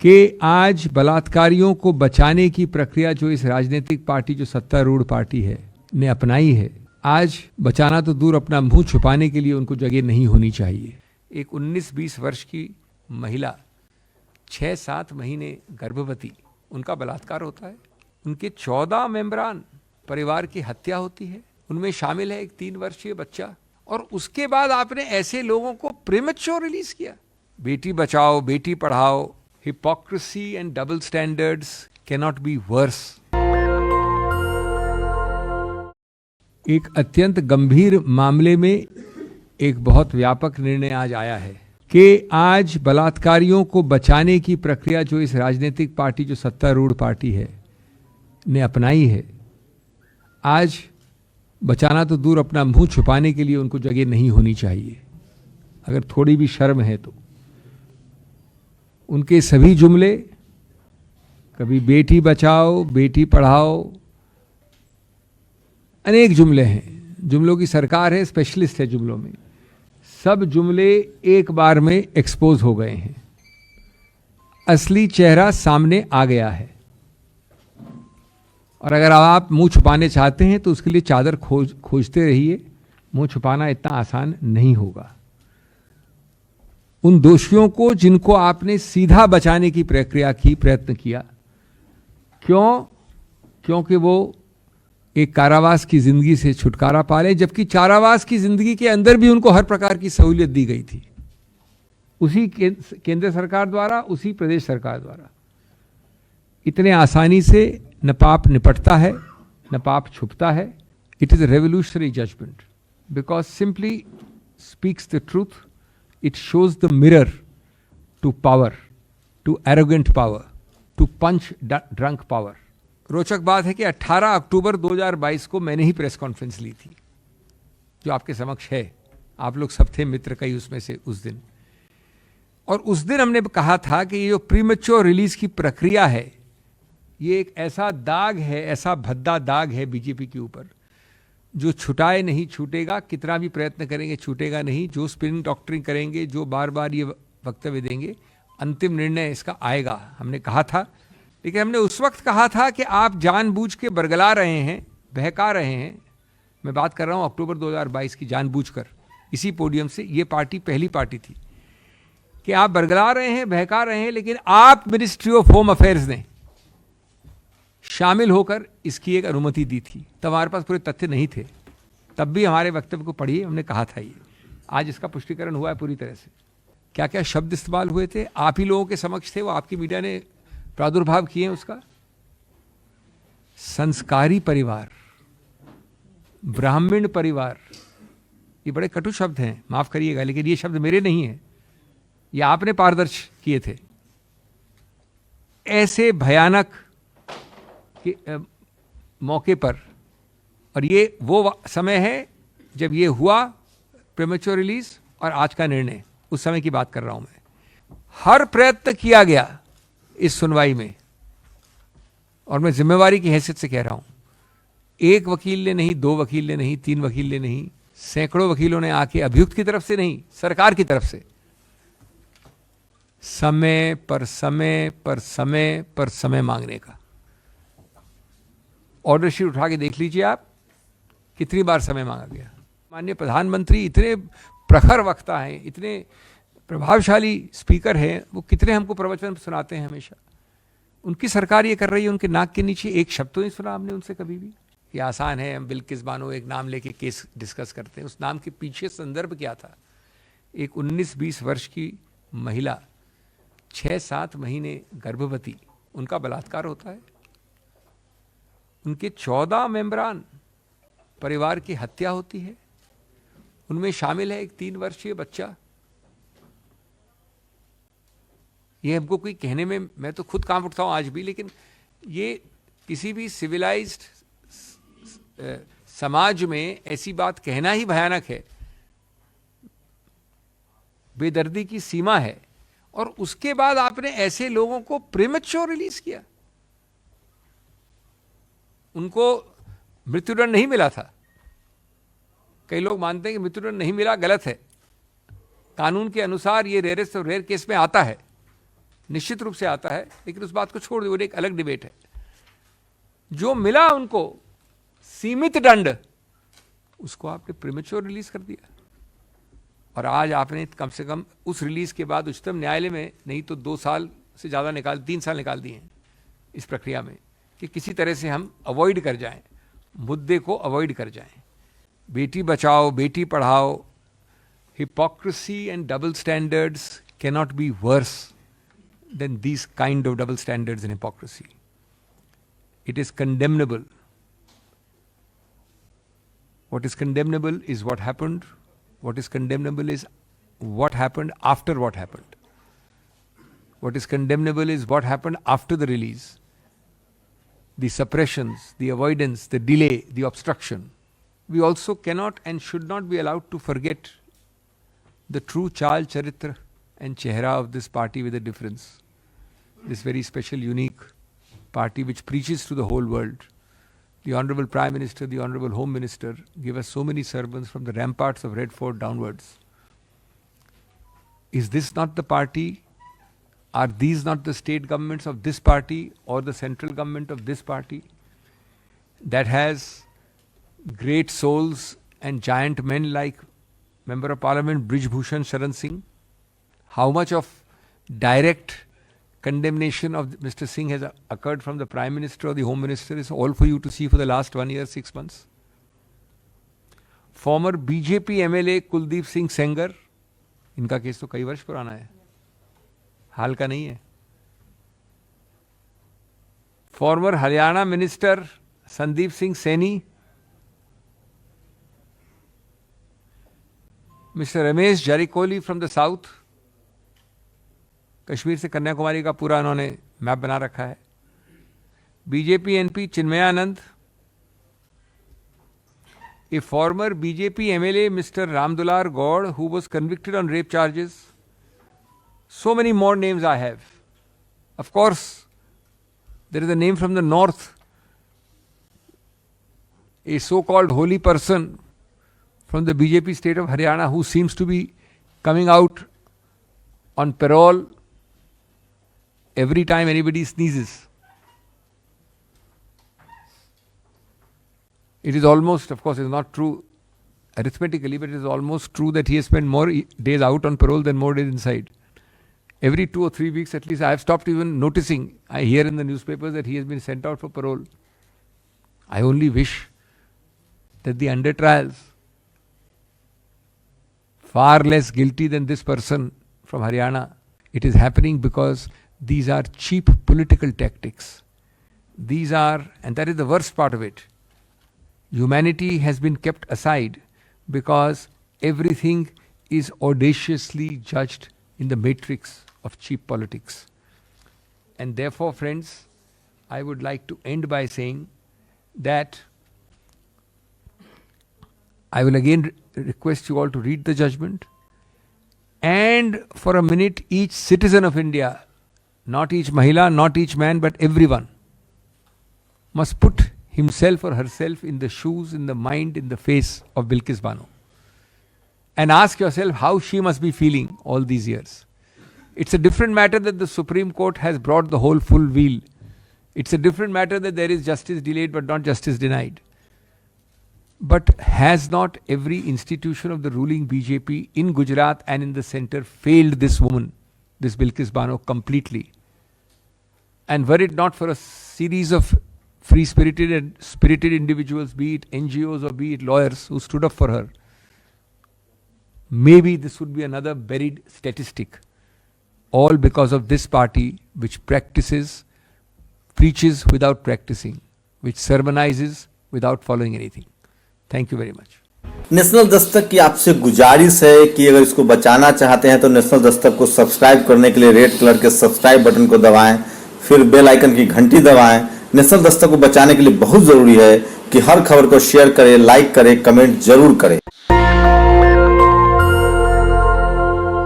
कि आज बलात्कारियों को बचाने की प्रक्रिया जो इस राजनीतिक पार्टी जो सत्तारूढ़ पार्टी है ने अपनाई है, आज बचाना तो दूर, अपना मुंह छुपाने के लिए उनको जगह नहीं होनी चाहिए। एक 19-20 वर्ष की महिला 6-7 महीने गर्भवती, उनका बलात्कार होता है, उनके 14 मेंबरान परिवार की हत्या होती है, उनमें शामिल है एक 3 वर्षीय बच्चा, और उसके बाद आपने ऐसे लोगों को प्रीमेच्योर रिलीज किया। Beti Bachao, Beti Padhao, hypocrisy and double standards cannot be worse। एक अत्यंत गंभीर मामले में एक बहुत व्यापक निर्णय आज आया है कि आज बलात्कारियों को बचाने की प्रक्रिया जो इस राजनीतिक पार्टी जो सत्तारूढ़ पार्टी है ने अपनाई है, आज बचाना तो दूर, अपना मुंह छुपाने के लिए उनको जगह नहीं होनी चाहिए। अगर थोड़ी भी शर्म है तो उनके सभी जुमले, कभी बेटी बचाओ, बेटी पढ़ाओ, अनेक जुमले हैं, जुमलों की सरकार है, स्पेशलिस्ट है जुमलों में, सब जुमले एक बार में एक्सपोज हो गए हैं, असली चेहरा सामने आ गया है। और अगर आप मुंह छुपाने चाहते हैं तो उसके लिए चादर खोजते रहिए, मुंह छुपाना इतना आसान नहीं होगा। उन दोषियों को जिनको आपने सीधा बचाने की प्रक्रिया की, प्रयत्न किया, क्योंकि वो एक कारावास की जिंदगी से छुटकारा पा लें, जबकि कारावास की जिंदगी के अंदर भी उनको हर प्रकार की सहूलियत दी गई थी, उसी केंद्र सरकार द्वारा, उसी प्रदेश सरकार द्वारा। इतने आसानी से न पाप निपटता है, न पाप छुपता है। It is a revolutionary judgement because simply speaks the truth. It shows the mirror to power, to arrogant power, to punch drunk power। रोचक बात है कि 18 अक्टूबर 2022 को मैंने ही प्रेस कॉन्फ्रेंस ली थी, जो आपके समक्ष है। आप लोग सब थे मित्र कई उसमें से उस दिन, और उस दिन हमने कहा था कि ये जो प्रीमेच्योर रिलीज की प्रक्रिया है, ये एक ऐसा दाग है, ऐसा भद्दा दाग है बीजेपी के ऊपर, जो छुटाए नहीं छूटेगा, कितना भी प्रयत्न करेंगे छूटेगा नहीं। जो स्पिनिंग डॉक्टरिंग करेंगे, जो बार बार ये वक्तव्य देंगे, अंतिम निर्णय इसका आएगा। हमने कहा था, लेकिन हमने उस वक्त कहा था कि आप जानबूझ के बरगला रहे हैं, बहका रहे हैं। मैं बात कर रहा हूँ अक्टूबर 2022 की, जानबूझकर इसी पोडियम से। ये पार्टी पहली पार्टी थी कि आप बरगला रहे हैं, बहका रहे हैं, लेकिन आप मिनिस्ट्री ऑफ होम अफेयर्स ने शामिल होकर इसकी एक अनुमति दी थी। तब हमारे पास पूरे तथ्य नहीं थे, तब भी हमारे वक्तव्य को पढ़िए, हमने कहा था ये। आज इसका पुष्टिकरण हुआ है पूरी तरह से। क्या क्या शब्द इस्तेमाल हुए थे, आप ही लोगों के समक्ष थे, वो आपकी मीडिया ने प्रादुर्भाव किए हैं उसका। संस्कारी परिवार, ब्राह्मण परिवार, ये बड़े कटु शब्द हैं, माफ करिएगा, लेकिन ये शब्द मेरे नहीं है, ये आपने पारदर्श किए थे। ऐसे भयानक के मौके पर, और ये वो समय है जब ये हुआ प्रीमेच्योर रिलीज, और आज का निर्णय, उस समय की बात कर रहा हूं मैं। हर प्रयत्न किया गया इस सुनवाई में, और मैं जिम्मेवारी की हैसियत से कह रहा हूं, एक वकील ने नहीं, 2 वकील ने नहीं, 3 वकील ने नहीं, सैकड़ों वकीलों ने आके, अभियुक्त की तरफ से नहीं, सरकार की तरफ से समय पर समय पर समय पर समय मांगने का। ऑर्डर शीट उठा के देख लीजिए आप, कितनी बार समय मांगा गया। माननीय प्रधानमंत्री इतने प्रखर वक्ता हैं, इतने प्रभावशाली स्पीकर हैं, वो कितने हमको प्रवचन सुनाते हैं हमेशा। उनकी सरकार ये कर रही है, उनके नाक के नीचे एक शब्द तो नहीं सुना हमने उनसे कभी भी। ये आसान है, हम बिल्किस बानो एक नाम लेके केस डिस्कस करते हैं, उस नाम के पीछे संदर्भ क्या था। एक 19-20 वर्ष की महिला 6-7 महीने गर्भवती, उनका बलात्कार होता है, उनके 14 मेंबरान परिवार की हत्या होती है, उनमें शामिल है एक 3 वर्षीय बच्चा। ये हमको कोई कहने में, मैं तो खुद कांप उठता हूं आज भी, लेकिन ये किसी भी सिविलाइज्ड समाज में ऐसी बात कहना ही भयानक है, बेदर्दी की सीमा है। और उसके बाद आपने ऐसे लोगों को प्रीमेच्योर रिलीज किया। उनको मृत्युदंड नहीं मिला था। कई लोग मानते हैं कि मृत्युदंड नहीं मिला, गलत है। कानून के अनुसार ये रेयरेस्ट ऑफ रेयर केस में आता है, निश्चित रूप से आता है, लेकिन उस बात को छोड़ दो, वो एक अलग डिबेट है। जो मिला उनको सीमित दंड, उसको आपने प्रीमेच्योर रिलीज कर दिया। और आज आपने कम से कम उस रिलीज के बाद उच्चतम न्यायालय में नहीं तो 2 साल से ज़्यादा 3 साल निकाल दिए हैं इस प्रक्रिया में, कि किसी तरह से हम अवॉइड कर जाएं, मुद्दे को अवॉइड कर जाएं। Beti Bachao, Beti Padhao, hypocrisy and double standards cannot be worse than these kind of double standards and hypocrisy. It is condemnable. What is condemnable is what happened. What is condemnable is what happened after what happened. What is condemnable is what happened after the release. The suppressions, the avoidance, the delay, the obstruction. We also cannot and should not be allowed to forget the true Chal Charitra and Chehra of this party with a difference. This very special, unique party which preaches to the whole world. The Honorable Prime Minister, the Honorable Home Minister give us so many sermons from the ramparts of Red Fort downwards. Is this not the party? Are these not the state governments of this party or the central government of this party that has great souls and giant men like Member of Parliament Brij Bhushan Sharan Singh? How much of direct condemnation of Mr. Singh has occurred from the Prime Minister or the Home Minister is all for you to see for the last 1 year, 6 months. Former BJP MLA Kuldeep Singh Sengar, इनका case तो कई वर्ष पुराना है, हाल का नहीं है. Former Haryana Minister Sandeep Singh Saini, Mr. Ramesh Jarikoli from the South, Kashmir से कन्याकुमारी का पूरा उन्होंने मैप बना रखा है. BJP NP Chinmayanand, a former BJP MLA Mr. Ramdular Gaur who was convicted on rape charges. So many more names I have. Of course, there is a name from the north, a so-called holy person from the BJP state of Haryana who seems to be coming out on parole every time anybody sneezes. It is almost, of course, it is not true arithmetically, but it is almost true that he has spent more days out on parole than more days inside. Every 2 or 3 weeks at least, I have stopped even noticing. I hear in the newspapers that he has been sent out for parole. I only wish that the under trials, far less guilty than this person from Haryana, it is happening because these are cheap political tactics. These are, and that is the worst part of it, humanity has been kept aside because everything is audaciously judged in the matrix of cheap politics. And therefore, friends, I would like to end by saying that I will again request you all to read the judgment, and for a minute each citizen of India, not each Mahila, not each man, but everyone must put himself or herself in the shoes, in the mind, in the face of Bilkis Bano and ask yourself how she must be feeling all these years. It's a different matter that the Supreme Court has brought the whole full wheel. It's a different matter that there is justice delayed but not justice denied. But has not every institution of the ruling BJP in Gujarat and in the centre failed this woman, this Bilkis Bano, completely? And were it not for a series of free-spirited and spirited individuals, be it NGOs or be it lawyers who stood up for her, maybe this would be another buried statistic. All because of this party which preaches without practicing, which sermonizes without following anything. Thank you very much. National Dastak की आपसे गुजारिश है कि अगर इसको बचाना चाहते हैं तो नेशनल दस्तक को सब्सक्राइब करने के लिए रेड कलर के सब्सक्राइब बटन को दबाएं, फिर बेल आइकन की घंटी दबाएं. नेशनल दस्तक को बचाने के लिए बहुत जरूरी है कि हर खबर को शेयर करें, लाइक करें, कमेंट जरूर करें.